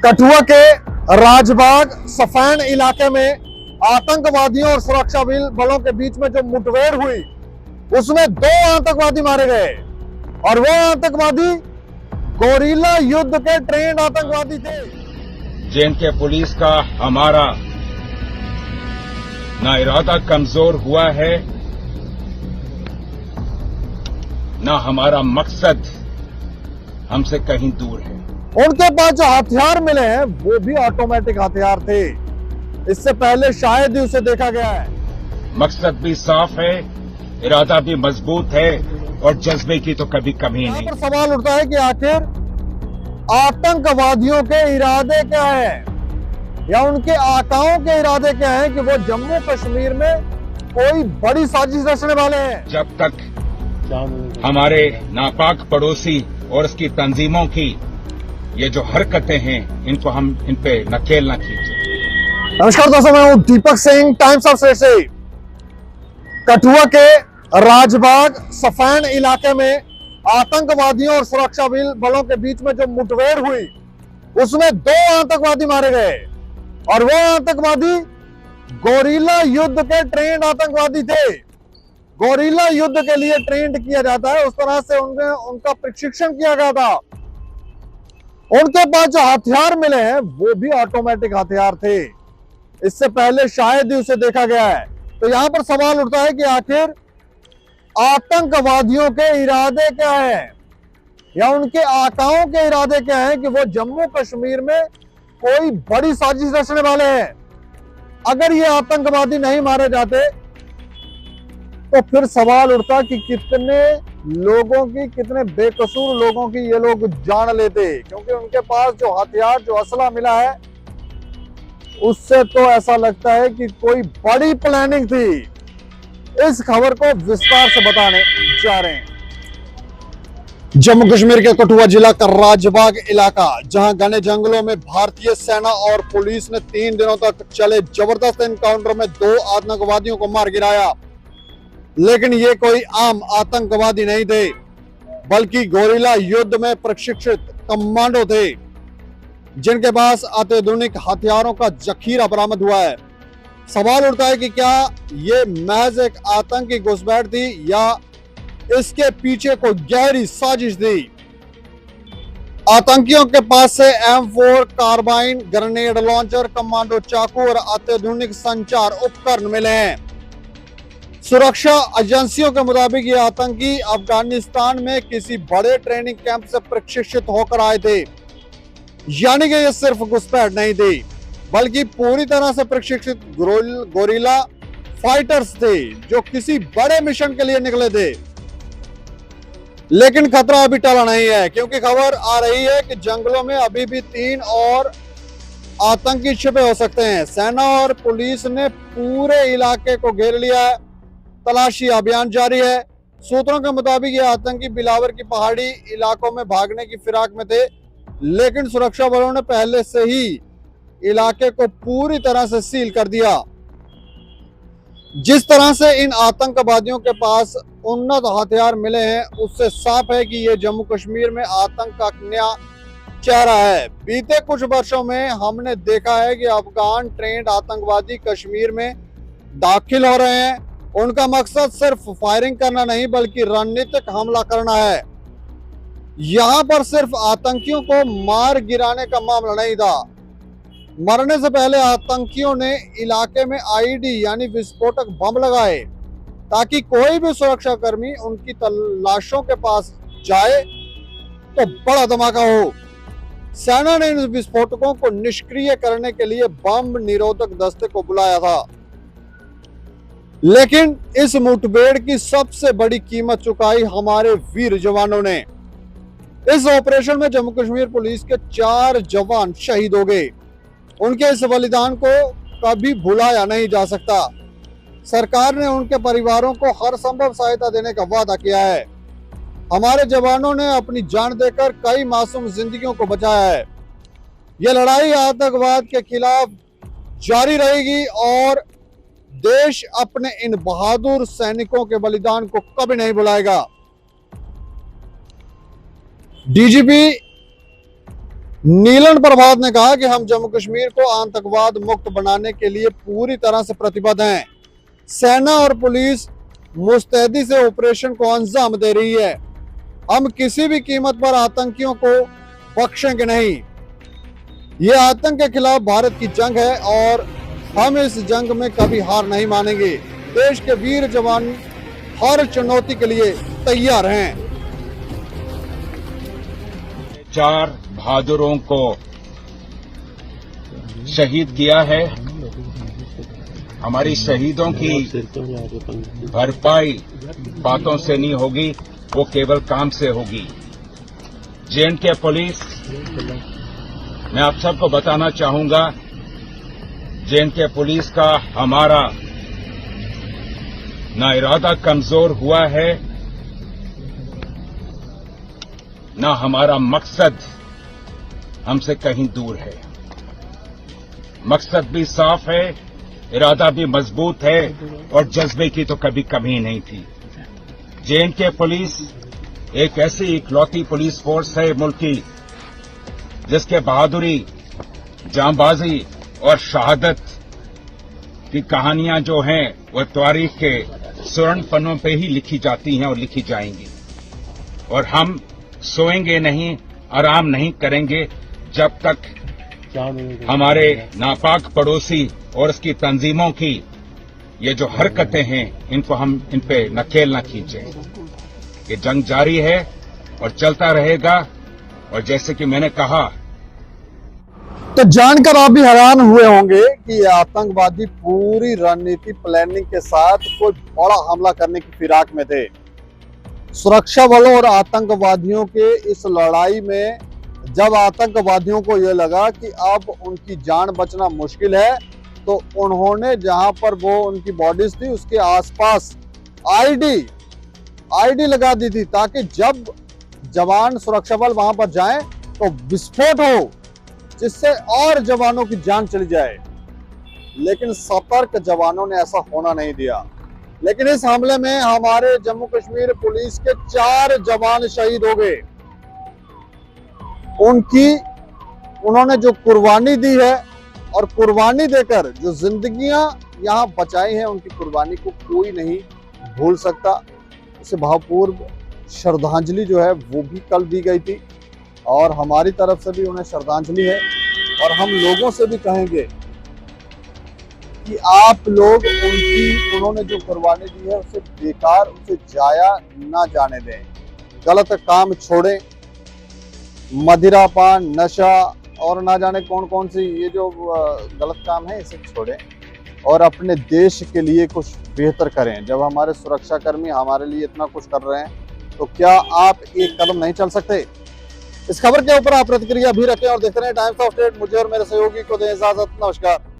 कठुआ के राजबाग सफैन इलाके में आतंकवादियों और सुरक्षा बलों के बीच में जो मुठभेड़ हुई उसमें 2 आतंकवादी मारे गए और वो आतंकवादी गोरिल्ला युद्ध के ट्रेंड आतंकवादी थे। जे.एन.के. पुलिस का हमारा ना इरादा कमजोर हुआ है, ना हमारा मकसद हमसे कहीं दूर है। उनके पास जो हथियार मिले हैं वो भी ऑटोमेटिक हथियार थे। इससे पहले शायद ही उसे देखा गया है। मकसद भी साफ है, इरादा भी मजबूत है और जज्बे की तो कभी कमी यहाँ नहीं। पर सवाल उठता है कि आखिर आतंकवादियों के इरादे क्या है या उनके आकाओं के इरादे क्या है कि वो जम्मू कश्मीर में कोई बड़ी साजिश रचने वाले हैं। जब तक हमारे नापाक पड़ोसी और उसकी तंजीमों की ये जो हरकतें हैं इनको हम इन पे नकेल न खींचे। नमस्कार दोस्तों, मैं हूं दीपक सिंह, टाइम्स ऑफ से। कठुआ के राजबाग सफैन इलाके में आतंकवादियों और सुरक्षा बलों के बीच में जो मुठभेड़ हुई उसमें 2 आतंकवादी मारे गए और वो आतंकवादी गोरिल्ला युद्ध के ट्रेंड आतंकवादी थे। गोरिल्ला युद्ध के लिए ट्रेंड किया जाता है, उस तरह से उनका प्रशिक्षण किया गया था। उनके पास जो हथियार मिले हैं वो भी ऑटोमेटिक हथियार थे। इससे पहले शायद ही उसे देखा गया है। तो यहां पर सवाल उठता है कि आखिर आतंकवादियों के इरादे क्या है या उनके आकाओं के इरादे क्या है कि वो जम्मू कश्मीर में कोई बड़ी साजिश रचने वाले हैं। अगर ये आतंकवादी नहीं मारे जाते तो फिर सवाल उठता कि कितने लोगों की, कितने बेकसूर लोगों की ये लोग जान लेते, क्योंकि उनके पास जो हथियार, जो असला मिला है उससे तो ऐसा लगता है कि कोई बड़ी प्लानिंग थी। इस खबर को विस्तार से बताने जा रहे हैं। जम्मू कश्मीर के कठुआ जिला का राजबाग इलाका, जहां घने जंगलों में भारतीय सेना और पुलिस ने 3 दिनों तक चले जबरदस्त एनकाउंटर में 2 आतंकवादियों को मार गिराया। लेकिन ये कोई आम आतंकवादी नहीं थे, बल्कि गोरिल्ला युद्ध में प्रशिक्षित कमांडो थे, जिनके पास अत्याधुनिक हथियारों का जखीरा बरामद हुआ है। सवाल उठता है कि क्या ये महज एक आतंकी घुसपैठ थी या इसके पीछे कोई गहरी साजिश थी। आतंकियों के पास से M4 carbene, grenade launcher, commando चाकू और अत्याधुनिक संचार उपकरण मिले हैं। सुरक्षा एजेंसियों के मुताबिक ये आतंकी अफगानिस्तान में किसी बड़े ट्रेनिंग कैंप से प्रशिक्षित होकर आए थे, यानी कि ये सिर्फ घुसपैठ नहीं थी, बल्कि पूरी तरह से प्रशिक्षित गोरिल्ला फाइटर्स थे जो किसी बड़े मिशन के लिए निकले थे। लेकिन खतरा अभी टला नहीं है, क्योंकि खबर आ रही है कि जंगलों में अभी भी 3 और आतंकी छिपे हो सकते हैं। सेना और पुलिस ने पूरे इलाके को घेर लिया है, तलाशी अभियान जारी है। सूत्रों के मुताबिक ये आतंकी बिलावर की पहाड़ी इलाकों में भागने की फिराक में थे, लेकिन सुरक्षा बलों ने पहले से ही इलाके को पूरी तरह से सील कर दिया। जिस तरह से इन आतंकवादियों के पास उन्नत हथियार मिले हैं, उससे साफ है कि ये जम्मू कश्मीर में आतंक का नया चेहरा है। बीते कुछ वर्षों में हमने देखा है कि अफगान ट्रेंड आतंकवादी कश्मीर में दाखिल हो रहे हैं। उनका मकसद सिर्फ फायरिंग करना नहीं, बल्कि रणनीतिक हमला करना है। यहां पर सिर्फ आतंकियों को मार गिराने का मामला नहीं था। मरने से पहले आतंकियों ने इलाके में आईडी यानी विस्फोटक बम लगाए, ताकि कोई भी सुरक्षाकर्मी उनकी तलाशों के पास जाए तो बड़ा धमाका हो। सेना ने इन विस्फोटकों को निष्क्रिय करने के लिए बम निरोधक दस्ते को बुलाया था, लेकिन इस मुठभेड़ की सबसे बड़ी कीमत चुकाई हमारे वीर जवानों ने। इस ऑपरेशन में जम्मू कश्मीर पुलिस के 4 जवान शहीद हो गए। उनके इस बलिदान को कभी भुलाया नहीं जा सकता। सरकार ने उनके परिवारों को हर संभव सहायता देने का वादा किया है। हमारे जवानों ने अपनी जान देकर कई मासूम जिंदगियों को बचाया है। यह लड़ाई आतंकवाद के खिलाफ जारी रहेगी और देश अपने इन बहादुर सैनिकों के बलिदान को कभी नहीं भुलाएगा। डीजीपी नीलन प्रभात ने कहा कि हम जम्मू कश्मीर को आतंकवाद मुक्त बनाने के लिए पूरी तरह से प्रतिबद्ध हैं। सेना और पुलिस मुस्तैदी से ऑपरेशन को अंजाम दे रही है। हम किसी भी कीमत पर आतंकियों को बख्शेंगे नहीं। ये आतंक के खिलाफ भारत की जंग है और हम इस जंग में कभी हार नहीं मानेंगे। देश के वीर जवान हर चुनौती के लिए तैयार हैं। 4 बहादुरों को शहीद किया है। हमारी शहीदों की भरपाई बातों से नहीं होगी, वो केवल काम से होगी। जे.एंड.के पुलिस, मैं आप सबको बताना चाहूंगा, जे.एंड.के पुलिस का हमारा ना इरादा कमजोर हुआ है, ना हमारा मकसद हमसे कहीं दूर है। मकसद भी साफ है, इरादा भी मजबूत है और जज्बे की तो कभी कमी नहीं थी। जे.एंड.के पुलिस एक ऐसी इकलौती पुलिस फोर्स है मुल्क की जिसके बहादुरी, जांबाजी और शहादत की कहानियां जो हैं वो तारीख के स्वर्ण पन्नों पे ही लिखी जाती हैं और लिखी जाएंगी। और हम सोएंगे नहीं, आराम नहीं करेंगे जब तक हमारे नापाक पड़ोसी और उसकी तंजीमों की ये जो हरकतें हैं इनको हम इन पे नकेल न खींचें। ये जंग जारी है और चलता रहेगा। और जैसे कि मैंने कहा, तो जानकर आप भी हैरान हुए होंगे कि ये आतंकवादी पूरी रणनीति प्लानिंग के साथ कोई बड़ा हमला करने की फिराक में थे। सुरक्षा बलों और आतंकवादियों के इस लड़ाई में जब आतंकवादियों को यह लगा कि अब उनकी जान बचना मुश्किल है, तो उन्होंने जहां पर वो उनकी बॉडीज थी उसके आसपास आईडी लगा दी थी, ताकि जब जवान सुरक्षा बल वहां पर जाएं तो विस्फोट हो, जिससे और जवानों की जान चली जाए। लेकिन सतर्क जवानों ने ऐसा होना नहीं दिया। लेकिन इस हमले में हमारे जम्मू कश्मीर पुलिस के 4 जवान शहीद हो गए। उन्होंने जो कुर्बानी दी है और कुर्बानी देकर जो जिंदगियां यहां बचाई हैं, उनकी कुर्बानी को कोई नहीं भूल सकता। उसे भावपूर्ण श्रद्धांजलि जो है वो भी कल दी गई थी और हमारी तरफ से भी उन्हें श्रद्धांजलि है। और हम लोगों से भी कहेंगे कि आप लोग उन्होंने जो कुर्बानी दी है उसे बेकार, उसे जाया ना जाने दें। गलत काम छोड़ें, मदिरा पान, नशा और ना जाने कौन कौन सी ये जो गलत काम है इसे छोड़ें और अपने देश के लिए कुछ बेहतर करें। जब हमारे सुरक्षाकर्मी हमारे लिए इतना कुछ कर रहे हैं तो क्या आप एक कदम नहीं चल सकते? इस खबर के ऊपर आप प्रतिक्रिया भी रखें और देखते रहें टाइम्स ऑफ स्टेट। मुझे और मेरे सहयोगी को दें इजाजत। नमस्कार।